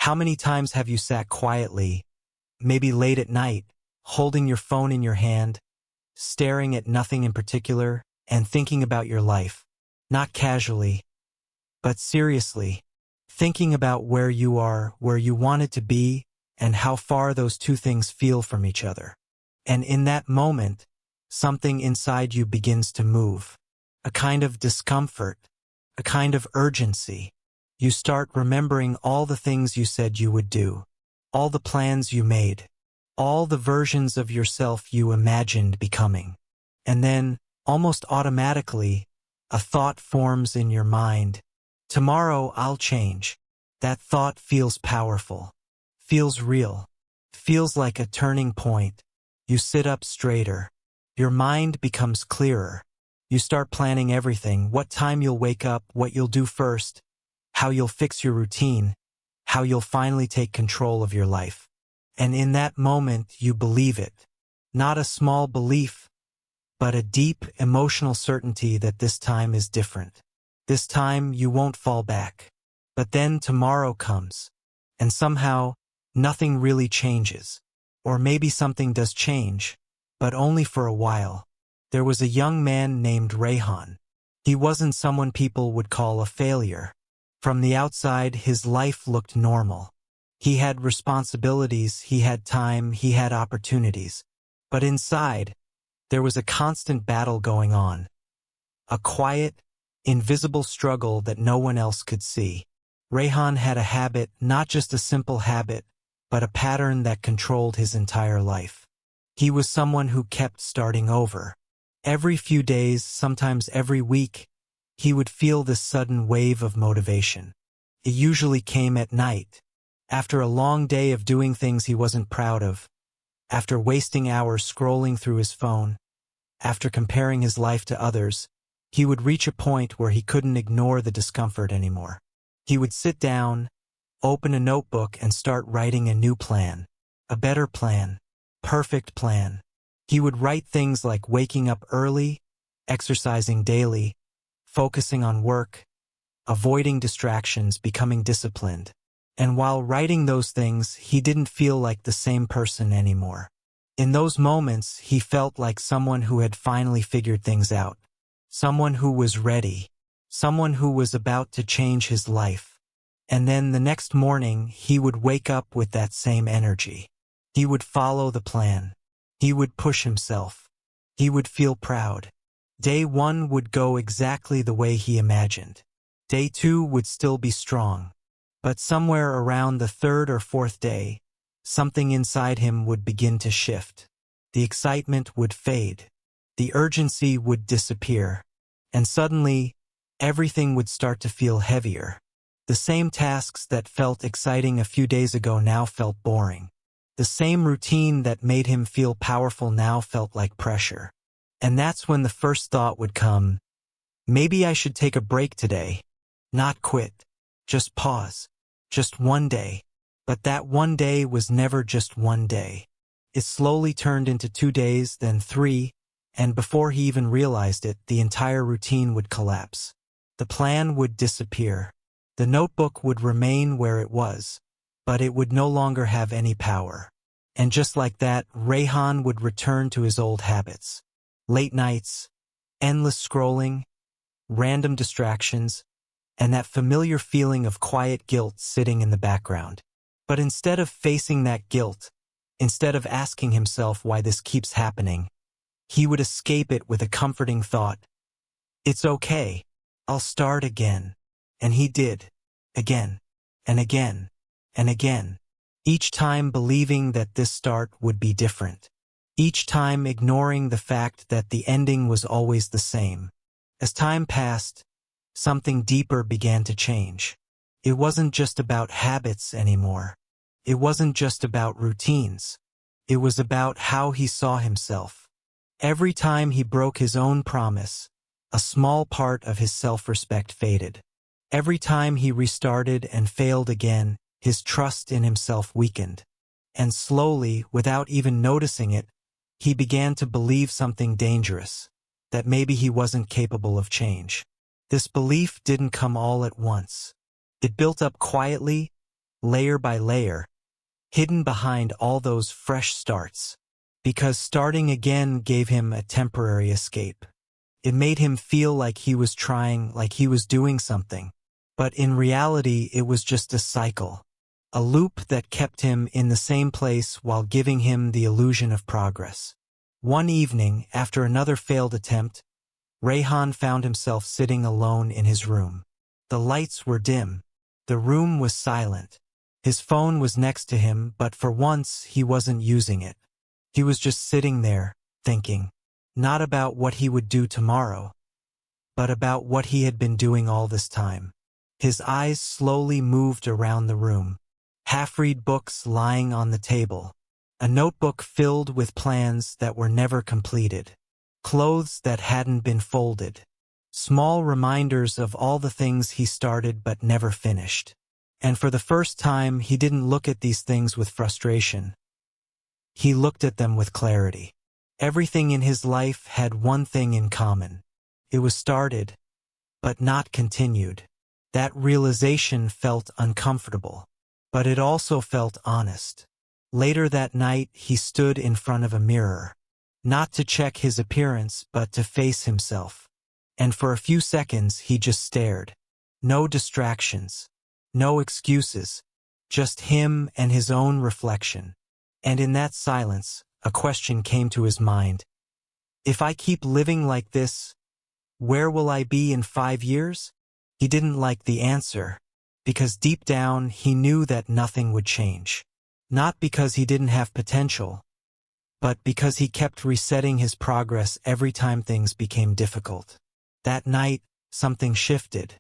How many times have you sat quietly, maybe late at night, holding your phone in your hand, staring at nothing in particular, and thinking about your life? Not casually, but seriously. Thinking about where you are, where you wanted to be, and how far those two things feel from each other. And in that moment, something inside you begins to move. A kind of discomfort, a kind of urgency. You start remembering all the things you said you would do, all the plans you made, all the versions of yourself you imagined becoming. And then, almost automatically, a thought forms in your mind. Tomorrow I'll change. That thought feels powerful, feels real, feels like a turning point. You sit up straighter. Your mind becomes clearer. You start planning everything, what time you'll wake up, what you'll do first, how you'll fix your routine, how you'll finally take control of your life. And in that moment, you believe it. Not a small belief, but a deep emotional certainty that this time is different. This time you won't fall back. But then tomorrow comes, and somehow nothing really changes. Or maybe something does change, but only for a while. There was a young man named Rayhan. He wasn't someone people would call a failure. From the outside, his life looked normal. He had responsibilities, he had time, he had opportunities. But inside, there was a constant battle going on. A quiet, invisible struggle that no one else could see. Rayhan had a habit, not just a simple habit, but a pattern that controlled his entire life. He was someone who kept starting over. Every few days, sometimes every week, he would feel this sudden wave of motivation. It usually came at night, after a long day of doing things he wasn't proud of, after wasting hours scrolling through his phone, after comparing his life to others. He would reach a point where he couldn't ignore the discomfort anymore. He would sit down, open a notebook, and start writing a new plan. A better plan. Perfect plan. He would write things like waking up early, exercising daily, focusing on work, avoiding distractions, becoming disciplined. And while writing those things, he didn't feel like the same person anymore. In those moments, he felt like someone who had finally figured things out. Someone who was ready. Someone who was about to change his life. And then the next morning, he would wake up with that same energy. He would follow the plan. He would push himself. He would feel proud. Day 1 would go exactly the way he imagined. Day 2 would still be strong. But somewhere around the 3rd or 4th day, something inside him would begin to shift. The excitement would fade. The urgency would disappear. And suddenly, everything would start to feel heavier. The same tasks that felt exciting a few days ago now felt boring. The same routine that made him feel powerful now felt like pressure. And that's when the first thought would come, maybe I should take a break today. Not quit. Just pause. Just one day. But that one day was never just one day. It slowly turned into 2 days, then 3, and before he even realized it, the entire routine would collapse. The plan would disappear. The notebook would remain where it was, but it would no longer have any power. And just like that, Rayhan would return to his old habits. Late nights, endless scrolling, random distractions, and that familiar feeling of quiet guilt sitting in the background. But instead of facing that guilt, instead of asking himself why this keeps happening, he would escape it with a comforting thought. It's okay. I'll start again. And he did. Again. And again. And again. Each time believing that this start would be different. Each time ignoring the fact that the ending was always the same. As time passed, something deeper began to change. It wasn't just about habits anymore. It wasn't just about routines. It was about how he saw himself. Every time he broke his own promise, a small part of his self-respect faded. Every time he restarted and failed again, his trust in himself weakened. And slowly, without even noticing it, he began to believe something dangerous, that maybe he wasn't capable of change. This belief didn't come all at once. It built up quietly, layer by layer, hidden behind all those fresh starts. Because starting again gave him a temporary escape. It made him feel like he was trying, like he was doing something. But in reality, it was just a cycle. A loop that kept him in the same place while giving him the illusion of progress. One evening, after another failed attempt, Rayhan found himself sitting alone in his room. The lights were dim. The room was silent. His phone was next to him, but for once he wasn't using it. He was just sitting there, thinking, not about what he would do tomorrow, but about what he had been doing all this time. His eyes slowly moved around the room. Half-read books lying on the table. A notebook filled with plans that were never completed. Clothes that hadn't been folded. Small reminders of all the things he started but never finished. And for the first time, he didn't look at these things with frustration. He looked at them with clarity. Everything in his life had one thing in common. It was started, but not continued. That realization felt uncomfortable, but it also felt honest. Later that night, he stood in front of a mirror, not to check his appearance, but to face himself. And for a few seconds, he just stared. No distractions, no excuses, just him and his own reflection. And in that silence, a question came to his mind. If I keep living like this, where will I be in 5 years? He didn't like the answer, because deep down he knew that nothing would change. Not because he didn't have potential, but because he kept resetting his progress every time things became difficult. That night, something shifted.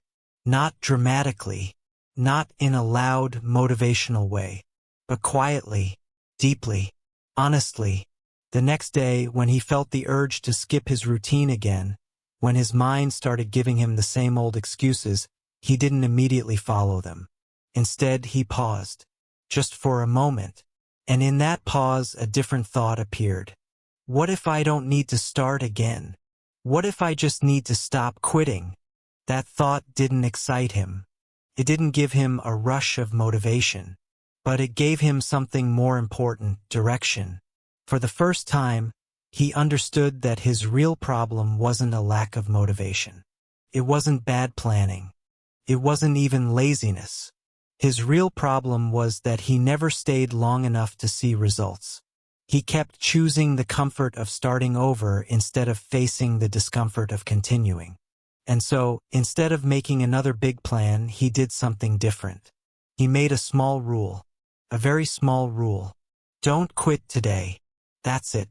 Not dramatically, not in a loud, motivational way, but quietly, deeply, honestly. The next day, when he felt the urge to skip his routine again, when his mind started giving him the same old excuses, he didn't immediately follow them. Instead, he paused, just for a moment, and in that pause, a different thought appeared. What if I don't need to start again? What if I just need to stop quitting? That thought didn't excite him. It didn't give him a rush of motivation, but it gave him something more important: direction. For the first time, he understood that his real problem wasn't a lack of motivation. It wasn't bad planning. It wasn't even laziness. His real problem was that he never stayed long enough to see results. He kept choosing the comfort of starting over instead of facing the discomfort of continuing. And so, instead of making another big plan, he did something different. He made a small rule. A very small rule. Don't quit today. That's it.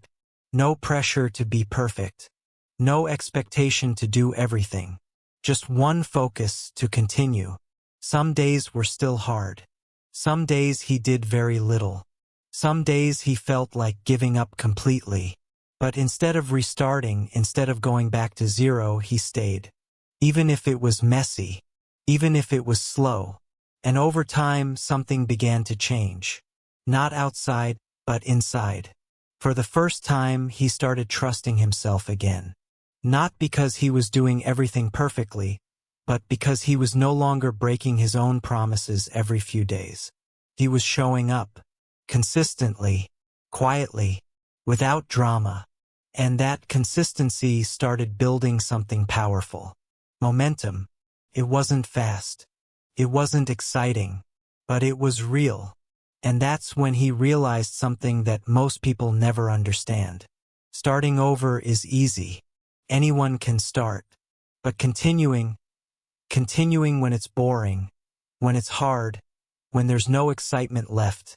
No pressure to be perfect. No expectation to do everything. Just one focus: to continue. Some days were still hard. Some days he did very little. Some days he felt like giving up completely. But instead of restarting, instead of going back to zero, he stayed. Even if it was messy. Even if it was slow. And over time, something began to change. Not outside, but inside. For the first time, he started trusting himself again. Not because he was doing everything perfectly, but because he was no longer breaking his own promises every few days. He was showing up, consistently, quietly, without drama. And that consistency started building something powerful. Momentum. It wasn't fast. It wasn't exciting. But it was real. And that's when he realized something that most people never understand. Starting over is easy. Anyone can start. But continuing when it's boring, when it's hard, when there's no excitement left,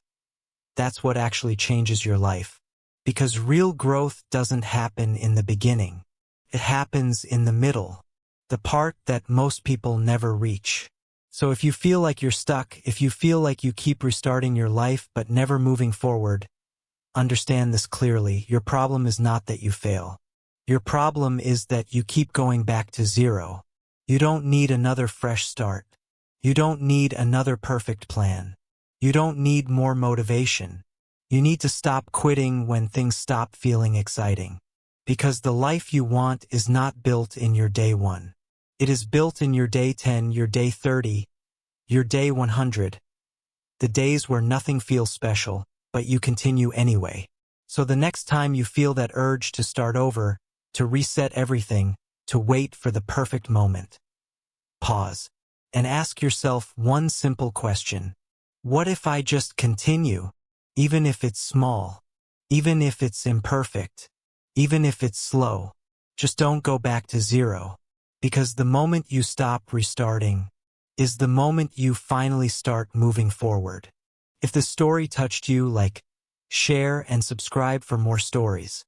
that's what actually changes your life. Because real growth doesn't happen in the beginning. It happens in the middle, the part that most people never reach. So if you feel like you're stuck, if you feel like you keep restarting your life but never moving forward, understand this clearly: your problem is not that you fail. Your problem is that you keep going back to zero. You don't need another fresh start. You don't need another perfect plan. You don't need more motivation. You need to stop quitting when things stop feeling exciting. Because the life you want is not built in your day 1. It is built in your day 10, your day 30, your day 100. the days where nothing feels special, but you continue anyway. So the next time you feel that urge to start over, to reset everything, to wait for the perfect moment, pause and ask yourself one simple question. What if I just continue? Even if it's small, even if it's imperfect, even if it's slow, just don't go back to zero. Because the moment you stop restarting is the moment you finally start moving forward. If the story touched you, like, share and subscribe for more stories.